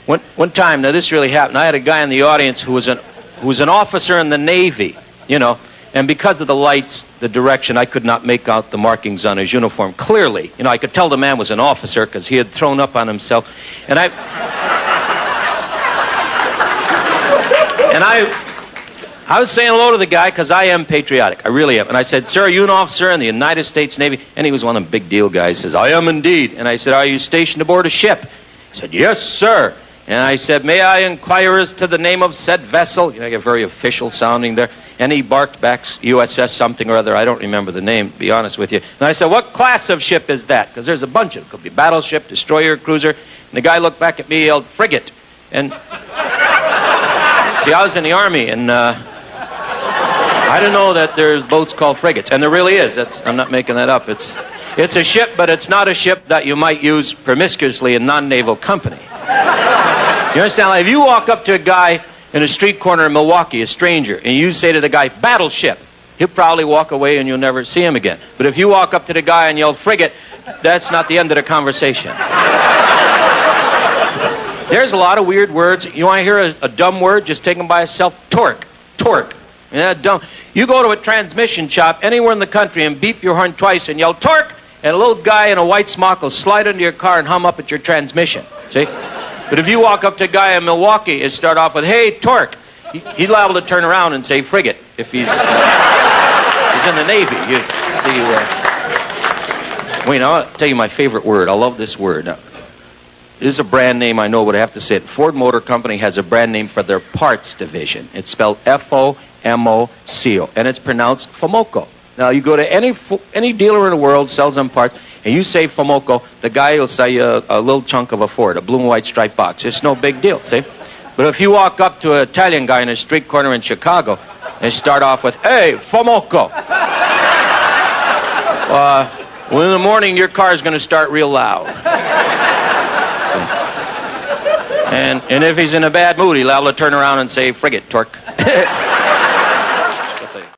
One time, now this really happened. I had a guy in the audience who was an officer in the Navy, you know, and because of the lights, the direction, I could not make out the markings on his uniform clearly. You know, I could tell the man was an officer because he had thrown up on himself. And I was saying hello to the guy because I am patriotic. I really am. And I said, "Sir, are you an officer in the United States Navy?" And he was one of them big deal guys. He says, "I am indeed." And I said, "Are you stationed aboard a ship?" He said, "Yes, sir." And I said, "May I inquire as to the name of said vessel?" You know, I get very official sounding there. And he barked back, USS something or other. I don't remember the name, to be honest with you. And I said, "What class of ship is that?" Because there's a bunch of them. It could be battleship, destroyer, cruiser. And the guy looked back at me, yelled, "Frigate." And see, I was in the Army, and I didn't know that there's boats called frigates. And there really is. I'm not making that up. It's a ship, but it's not a ship that you might use promiscuously in non-naval company. You understand? Like if you walk up to a guy in a street corner in Milwaukee, a stranger, and you say to the guy, "Battleship," he'll probably walk away and you'll never see him again. But if you walk up to the guy and yell, "Frigate," that's not the end of the conversation. There's a lot of weird words. You want to hear a dumb word? Just take them by itself. Torque. Torque. Yeah, dumb. You go to a transmission shop anywhere in the country and beep your horn twice and yell, "Torque," and a little guy in a white smock will slide into your car and hum up at your transmission. See? But if you walk up to a guy in Milwaukee and start off with, "Hey, Torque," he's liable to turn around and say "Frigate" if he's in the Navy. You see, well, you know, I'll tell you my favorite word. I love this word. Now, this is a brand name, I know, but I have to say it. Ford Motor Company has a brand name for their parts division. It's spelled F-O-M-O-C-O, and it's pronounced Fomoco. Now, you go to any dealer in the world, sells them parts, and you say Fomoco, the guy will sell you a little chunk of a Ford, a blue and white striped box. It's no big deal, see? But if you walk up to an Italian guy in a street corner in Chicago and start off with, "Hey, Fomoco," well, in the morning, your car is going to start real loud. And if he's in a bad mood, he'll have to turn around and say, "Frigate, Torque."